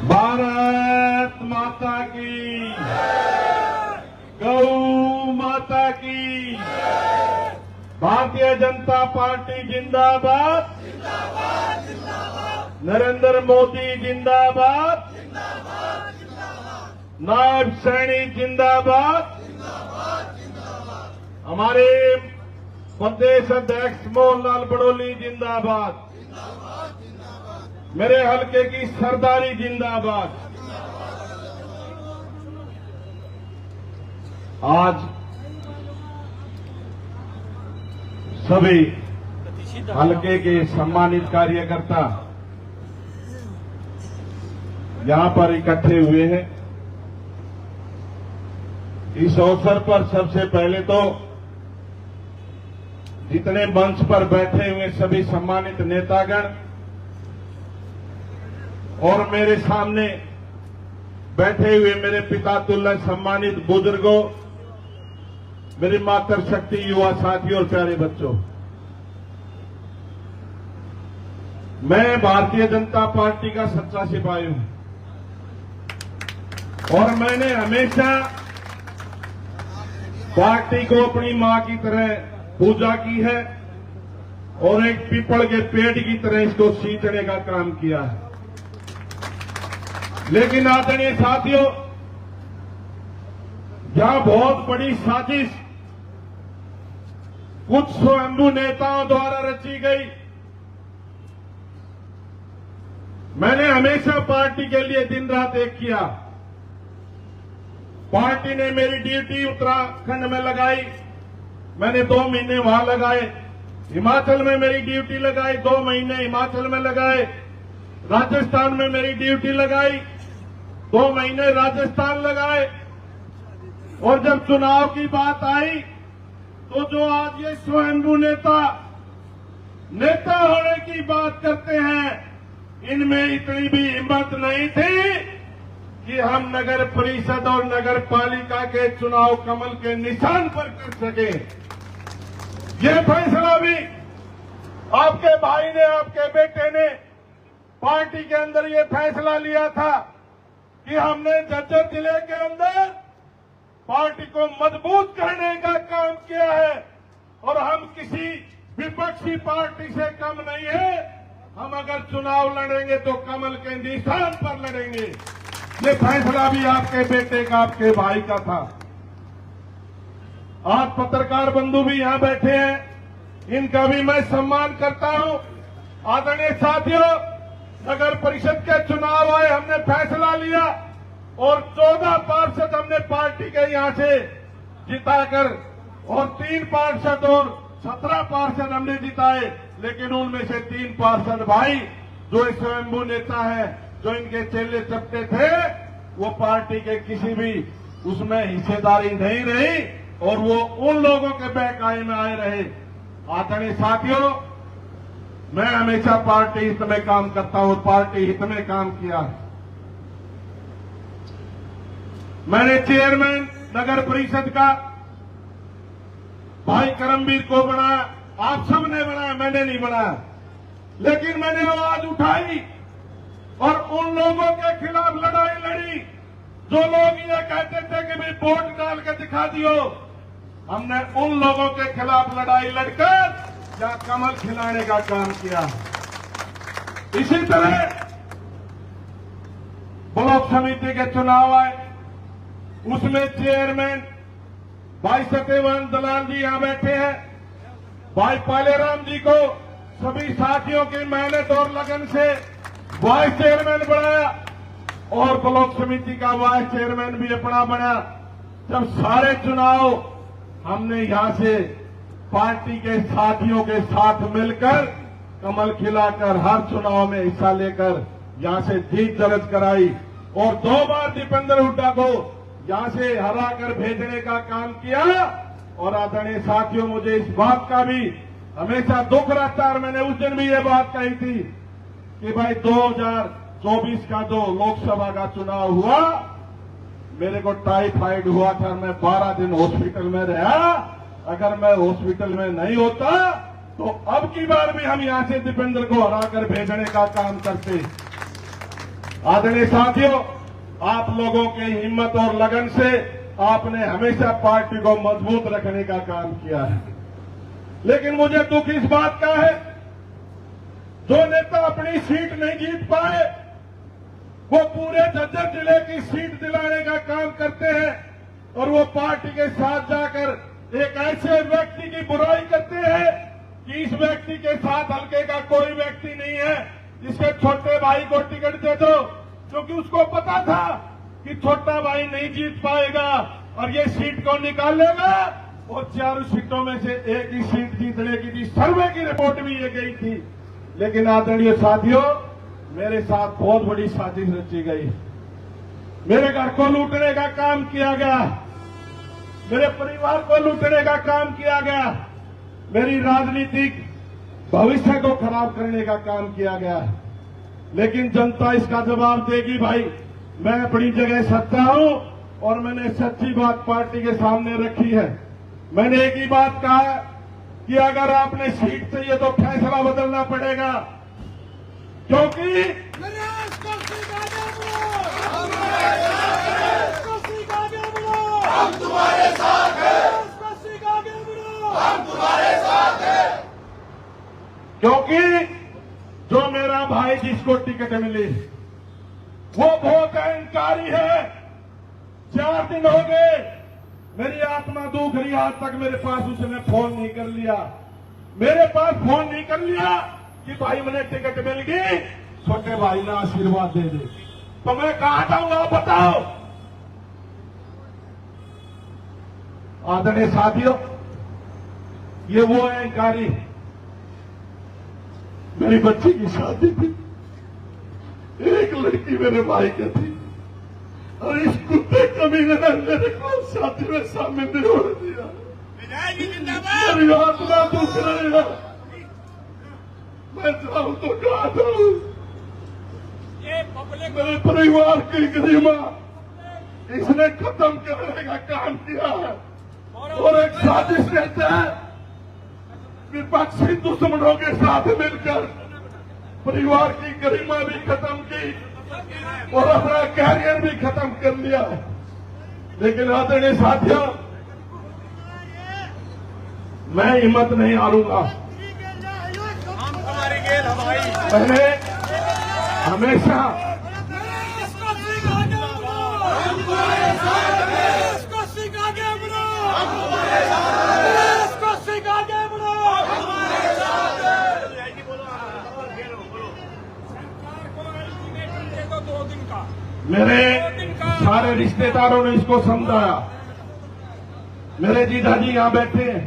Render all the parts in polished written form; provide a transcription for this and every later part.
भारत माता की, गौ माता की, भारतीय जनता पार्टी जिंदाबाद, नरेंद्र मोदी जिंदाबाद, नायब सैनिक जिंदाबाद, हमारे प्रदेश अध्यक्ष मोहनलाल बड़ोली जिंदाबाद, मेरे हलके की सरदारी जिंदाबाद। आज सभी हलके के सम्मानित कार्यकर्ता यहां पर इकट्ठे हुए हैं। इस अवसर पर सबसे पहले तो जितने मंच पर बैठे हुए सभी सम्मानित नेतागण और मेरे सामने बैठे हुए मेरे पिता तुल्य सम्मानित बुजुर्गों, मेरी मातृशक्ति युवा साथियों और प्यारे बच्चों, मैं भारतीय जनता पार्टी का सच्चा सिपाही हूं और मैंने हमेशा पार्टी को अपनी मां की तरह पूजा की है और एक पीपल के पेड़ की तरह इसको सींचने का काम किया है। लेकिन आदरणीय साथियों, यहां बहुत बड़ी साजिश कुछ स्वयंभू नेताओं द्वारा रची गई। मैंने हमेशा पार्टी के लिए दिन रात एक किया। पार्टी ने मेरी ड्यूटी उत्तराखंड में लगाई, मैंने 2 महीने वहां लगाए। हिमाचल में मेरी ड्यूटी लगाई, 2 महीने हिमाचल में लगाए। राजस्थान में मेरी ड्यूटी लगाई, 2 महीने राजस्थान लगाए। और जब चुनाव की बात आई तो जो आज ये स्वयंभू नेता होने की बात करते हैं, इनमें इतनी भी हिम्मत नहीं थी कि हम नगर परिषद और नगर पालिका के चुनाव कमल के निशान पर कर सके। ये फैसला भी आपके भाई ने, आपके बेटे ने पार्टी के अंदर ये फैसला लिया था कि हमने झज्जर जिले के अंदर पार्टी को मजबूत करने का काम किया है और हम किसी विपक्षी पार्टी से कम नहीं है। हम अगर चुनाव लड़ेंगे तो कमल के निशान पर लड़ेंगे। ये फैसला भी आपके बेटे का, आपके भाई का था। आज पत्रकार बंधु भी यहां बैठे हैं, इनका भी मैं सम्मान करता हूं। आदरणीय साथियों, नगर परिषद के चुनाव आए, हमने फैसला लिया और 14 पार्षद हमने पार्टी के यहां से जिताकर और 3 पार्षद और 17 पार्षद हमने जिताए। लेकिन उनमें से 3 पार्षद भाई जो स्वयंभू नेता है, जो इनके चेले चपटे थे, वो पार्टी के किसी भी उसमें हिस्सेदारी नहीं रही और वो उन लोगों के बहकावे में आए रहे। आदरणीय साथियों, मैं हमेशा पार्टी हित में काम करता हूं, पार्टी हित में काम किया है। मैंने चेयरमैन नगर परिषद का भाई करमवीर को बनाया, आप सब ने बनाया, मैंने नहीं बनाया। लेकिन मैंने आवाज उठाई और उन लोगों के खिलाफ लड़ाई लड़ी जो लोग ये कहते थे कि भाई वोट डाल के दिखा दियो। हमने उन लोगों के खिलाफ लड़ाई लड़कर या कमल खिलाने का काम किया। इसी तरह ब्लॉक समिति के चुनाव आए, उसमें चेयरमैन भाई सत्यवान दलाल जी यहां बैठे हैं, भाई पालेराम जी को सभी साथियों की मेहनत और लगन से वाइस चेयरमैन बनाया और ब्लॉक समिति का वाइस चेयरमैन भी अपना बना। जब सारे चुनाव हमने यहां से पार्टी के साथियों के साथ मिलकर कमल खिलाकर हर चुनाव में हिस्सा लेकर यहां से जीत दर्ज कराई और 2 बार दीपेंद्र हुड्डा को यहां से हराकर भेजने का काम किया। और आदरणीय साथियों, मुझे इस बात का भी हमेशा दुख रहता है और मैंने उस दिन भी ये बात कही थी कि भाई 2024 का जो लोकसभा का चुनाव हुआ, मेरे को टाइफाइड हुआ था, मैं 12 दिन हॉस्पिटल में रहा। अगर मैं हॉस्पिटल में नहीं होता तो अब की बार भी हम यहां से दीपेंद्र को हराकर भेजने का काम करते। आदरणीय साथियों, आप लोगों के हिम्मत और लगन से आपने हमेशा पार्टी को मजबूत रखने का काम किया है। लेकिन मुझे दुख इस बात का है, जो नेता अपनी सीट नहीं जीत पाए वो पूरे झज्जर जिले की सीट दिलाने का काम करते हैं और वो पार्टी के साथ जाकर एक ऐसे व्यक्ति की बुराई करते हैं कि इस व्यक्ति के साथ हल्के का कोई व्यक्ति नहीं है, इसके छोटे भाई को टिकट दे दो, क्योंकि उसको पता था कि छोटा भाई नहीं जीत पाएगा और ये सीट को निकाल लेगा। और 4 सीटों में से एक ही सीट जीतने की थी, सर्वे की रिपोर्ट भी ये गई थी। लेकिन आदरणीय साथियों, मेरे साथ बहुत बड़ी साजिश रची गई। मेरे घर को लूटने का काम किया गया, मेरे परिवार को लूटने का काम किया गया, मेरी राजनीतिक भविष्य को खराब करने का काम किया गया। लेकिन जनता इसका जवाब देगी। भाई, मैं अपनी जगह सच्चा हूं और मैंने सच्ची बात पार्टी के सामने रखी है। मैंने एक ही बात कहा कि अगर आपने सीट चाहिए तो फैसला बदलना पड़ेगा, क्योंकि हम तुम्हारे साथ हैं, हम तुम्हारे साथ हैं। क्योंकि जो मेरा भाई जिसको टिकट मिली वो बहुत अहंकारी है। 4 दिन हो गए, मेरी आत्मा दुख रही, आज तक मेरे पास उसने फोन नहीं कर लिया, मेरे पास फोन नहीं कर लिया कि भाई मुझे टिकट मिल गई, छोटे भाई ने आशीर्वाद दे दे। तो मैं कहां जाऊंगा आप बताओ। आदरणीय साथियों, ये वो अहंकारी, मेरी बच्ची की शादी थी, एक लड़की मेरे भाई की थी और इस कुत्ते कमीने ने मेरे को शादी में शामिल नहीं होने दिया। मेरी आत्मा दुख रही है, मैं जाऊं तो कहा जाऊं। मेरे परिवार की गरिमा इसने खत्म करने का काम किया है और एक साजिश रहता है विपक्षी दुश्मनों के साथ मिलकर परिवार की गरिमा भी खत्म की और अपना कैरियर भी खत्म कर लिया है। लेकिन आदरणीय साथियों, मैं हिम्मत नहीं हारूंगा। मैंने हमेशा मेरे सारे रिश्तेदारों ने इसको समझाया। मेरे जीजाजी यहां बैठे हैं,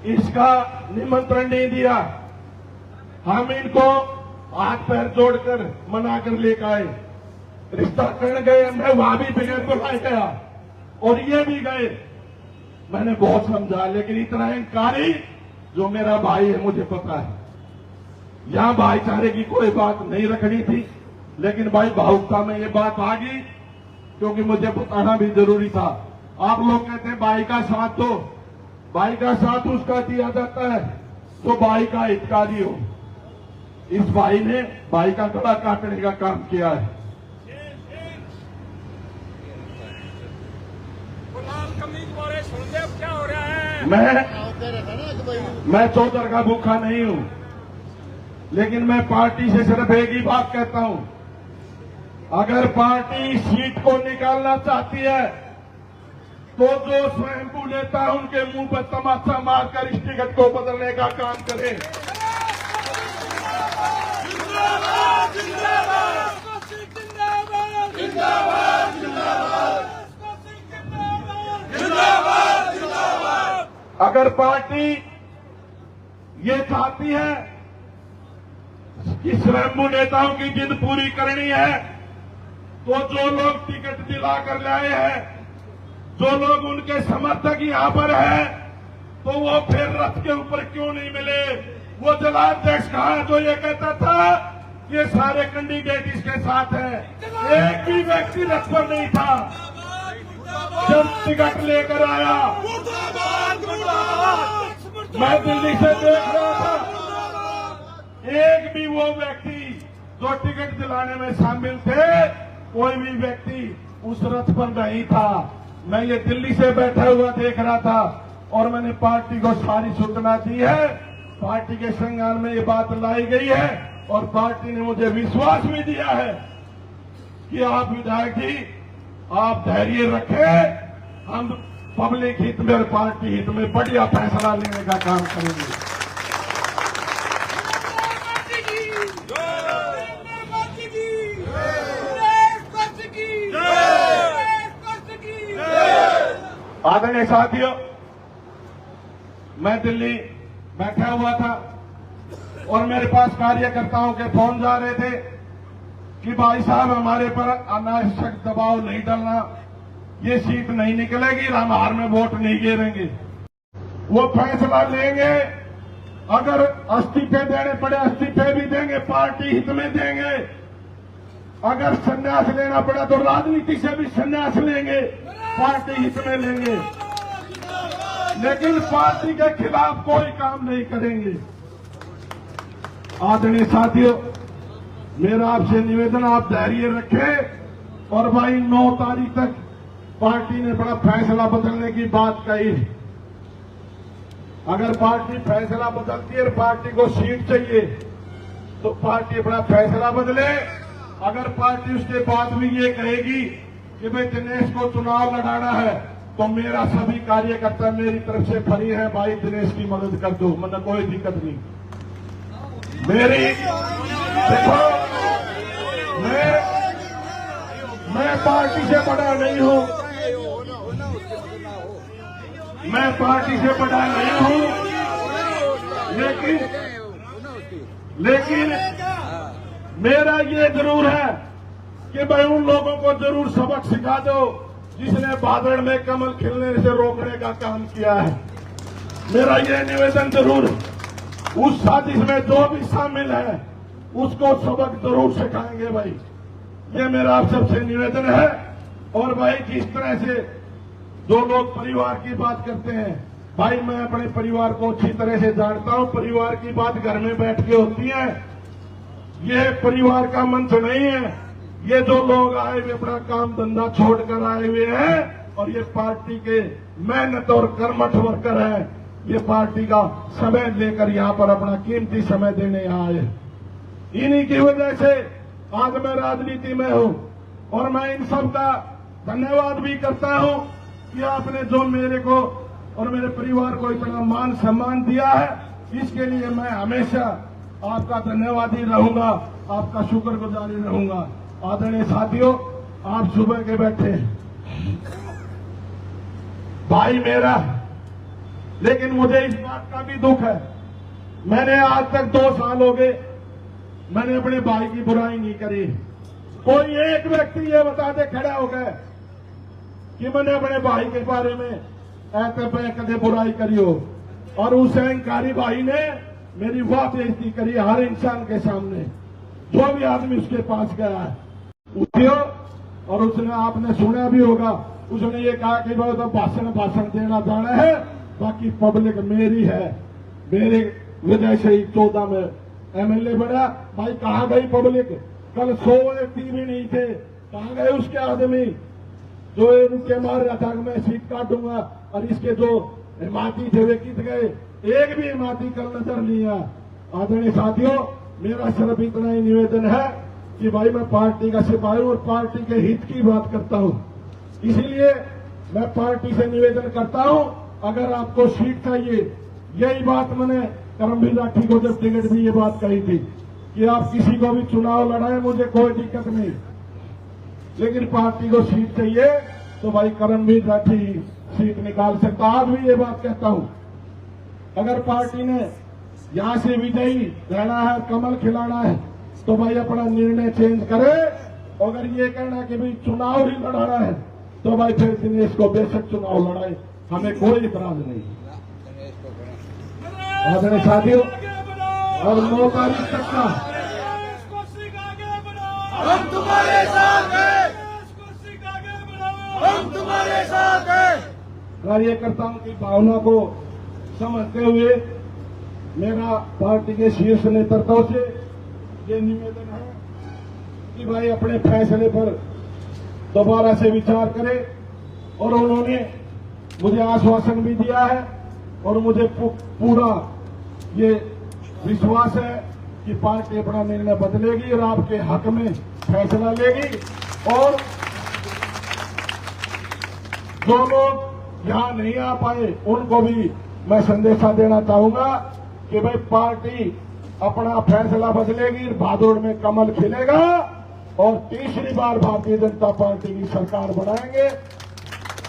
इसका निमंत्रण नहीं दिया। हम इनको हाथ पैर जोड़कर मना कर लेकर आए, रिश्ता करने गए, मैं वहां भी बगैर बुलाए गया और ये भी गए। मैंने बहुत समझा, लेकिन इतना अहंकारी जो मेरा भाई है मुझे पता है। यहां भाईचारे की कोई बात नहीं रखनी थी, लेकिन भाई भावुकता में ये बात आ गई, क्योंकि मुझे बताना भी जरूरी था। आप लोग कहते हैं भाई का साथ दो, भाई का साथ उसका दिया जाता है तो भाई का हितकारी हो। इस भाई ने भाई का गला काटने का काम किया है। क्या हो रहा है? मैं चौधर का भूखा नहीं हूं, लेकिन मैं पार्टी से सिर्फ एक ही बात कहता हूं, अगर पार्टी सीट को निकालना चाहती है तो जो स्वयंभू नेता उनके मुंह पर तमाचा मारकर इस टिकट को बदलने का काम करे। अगर पार्टी ये चाहती है कि स्वयंभू नेताओं की जिद पूरी करनी है, तो जो लोग टिकट दिलाकर लाए हैं, जो लोग उनके समर्थक यहां पर हैं, तो वो फिर रथ के ऊपर क्यों नहीं मिले? वो जिलाध्यक्ष कहा जो ये कहता था ये सारे कैंडिडेट इसके साथ हैं, एक भी व्यक्ति रथ पर नहीं था। जब टिकट लेकर आया, मैं दिल्ली से देख रहा था, एक भी वो व्यक्ति जो टिकट दिलाने में शामिल थे, कोई भी व्यक्ति उस रथ पर नहीं था। मैं ये दिल्ली से बैठा हुआ देख रहा था और मैंने पार्टी को सारी सूचना दी है। पार्टी के संज्ञान में ये बात लाई गई है और पार्टी ने मुझे विश्वास भी दिया है कि आप विधायक जी, आप धैर्य रखें, हम पब्लिक हित में और पार्टी हित में बढ़िया फैसला लेने का काम करेंगे। आदरणीय साथियों, मैं दिल्ली बैठा हुआ था और मेरे पास कार्यकर्ताओं के फोन जा रहे थे कि भाई साहब, हमारे पर अनावश्यक दबाव नहीं डालना, ये सीट नहीं निकलेगी, हम हार में वोट नहीं गिरेंगे, वो फैसला लेंगे। अगर इस्तीफे देने पड़े इस्तीफे भी देंगे, पार्टी हित में देंगे। अगर संन्यास लेना पड़ा तो राजनीति से भी संन्यास लेंगे, पार्टी हित में लेंगे, लेकिन पार्टी के खिलाफ कोई काम नहीं करेंगे। आदरणीय साथियों, मेरा आपसे निवेदन, आप धैर्य रखें। और भाई 9 तारीख तक पार्टी ने बड़ा फैसला बदलने की बात कही। अगर पार्टी फैसला बदलती है और पार्टी को सीट चाहिए तो पार्टी अपना फैसला बदले। अगर पार्टी उसके बाद भी ये कहेगी कि भाई दिनेश को चुनाव लड़ाना है, तो मेरा सभी कार्यकर्ता मेरी तरफ से फ्री है, भाई दिनेश की मदद कर दो, मतलब कोई दिक्कत नहीं। मेरी देखो, मैं पार्टी से बड़ा नहीं हूं, मैं पार्टी से बड़ा नहीं हूं, लेकिन मेरा ये जरूर है कि भाई उन लोगों को जरूर सबक सिखा दो जिसने बादल में कमल खिलने से रोकने का काम किया है। मेरा ये निवेदन जरूर, उस साजिश में जो भी शामिल है उसको सबक जरूर सिखाएंगे भाई, ये मेरा आप सबसे निवेदन है। और भाई जिस तरह से जो लोग परिवार की बात करते हैं, भाई मैं अपने परिवार को अच्छी तरह से जानता हूं। परिवार की बात घर में बैठ के होती है, ये परिवार का मंच नहीं है। ये जो लोग आए हुए अपना काम धंधा छोड़कर आए हुए हैं और ये पार्टी के मेहनत और कर्मठ वर्कर हैं, ये पार्टी का समय लेकर यहाँ पर अपना कीमती समय देने यहाँ आए। इन्हीं की वजह से आज मैं राजनीति में हूं और मैं इन सब का धन्यवाद भी करता हूं कि आपने जो मेरे को और मेरे परिवार को इतना मान सम्मान दिया है, इसके लिए मैं हमेशा आपका धन्यवादी रहूंगा, आपका शुक्रगुजारी रहूंगा। आदरणीय साथियों, आप सुबह के बैठे भाई मेरा, लेकिन मुझे इस बात का भी दुख है, मैंने आज तक 2 साल हो गए, मैंने अपने भाई की बुराई नहीं करी। कोई एक व्यक्ति ये बता दे खड़ा हो गया कि मैंने अपने भाई के बारे में ऐसे पे कदे बुराई करी हो। और उस अहंकारी भाई ने मेरी वाह बेइज्जती करी हर इंसान के सामने, जो भी आदमी उसके पास गया है उठियो। और उसने, आपने सुना भी होगा, उसने ये कहा कि भाई तो भाषण देना जाना है, बाकी पब्लिक मेरी है, मेरे वजह से ही 14 में एमएलए बना। भाई कहाँ गई पब्लिक? कल 100 व्यक्ति भी नहीं थे, कहाँ गए उसके आदमी जो इनके मार रहा था मैं सीट काटूंगा? और इसके जो हिमाती थे वे कित गए? एक भी हिमाती कल नजर नहीं आया। आदरणीय साथियों, मेरा सिर्फ इतना ही निवेदन है कि भाई मैं पार्टी का सिपाही हूं और पार्टी के हित की बात करता हूं, इसीलिए मैं पार्टी से निवेदन करता हूं, अगर आपको सीट चाहिए, यही बात मैंने करमवीर राठी को जब टिकट दी ये बात कही थी कि आप किसी को भी चुनाव लड़ाए, मुझे कोई दिक्कत नहीं, लेकिन पार्टी को सीट चाहिए तो भाई करमवीर राठी सीट निकाल सकता। आज भी ये बात कहता हूं, अगर पार्टी ने यहां से विजयी रहना है, कमल खिलाना है, तो भाई अपना निर्णय चेंज करे। अगर ये कहना कि भाई चुनाव ही लड़ाना है तो भाई फिर दिनेश को बेशक चुनाव लड़ाए, हमें कोई इतराज नहीं। आदरणीय साथियों, और 9 तारीख तक का हम तुम्हारे साथ हैं, हम तुम्हारे साथ हैं। कार्यकर्ताओं की भावना को समझते हुए मेरा पार्टी के शीर्ष नेतृत्व से ये निवेदन है कि भाई अपने फैसले पर दोबारा से विचार करें। और उन्होंने मुझे आश्वासन भी दिया है और मुझे पूरा ये विश्वास है कि पार्टी अपना निर्णय बदलेगी और आपके हक में फैसला लेगी। और जो लोग यहां नहीं आ पाए उनको भी मैं संदेशा देना चाहूंगा कि भाई पार्टी अपना फैसला बदलेगी, भादोड़ में कमल खिलेगा और तीसरी बार भारतीय जनता पार्टी की सरकार बनाएंगे।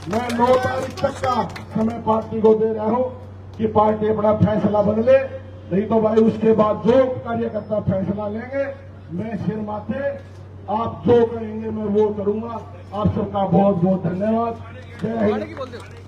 मैं 9 तारीख तक का समय पार्टी को दे रहा हूं कि पार्टी अपना फैसला बदले, नहीं तो भाई उसके बाद जो कार्यकर्ता फैसला लेंगे मैं सिर माथे, आप जो करेंगे मैं वो करूंगा। आप सबका बहुत बहुत धन्यवाद। जय हिंद।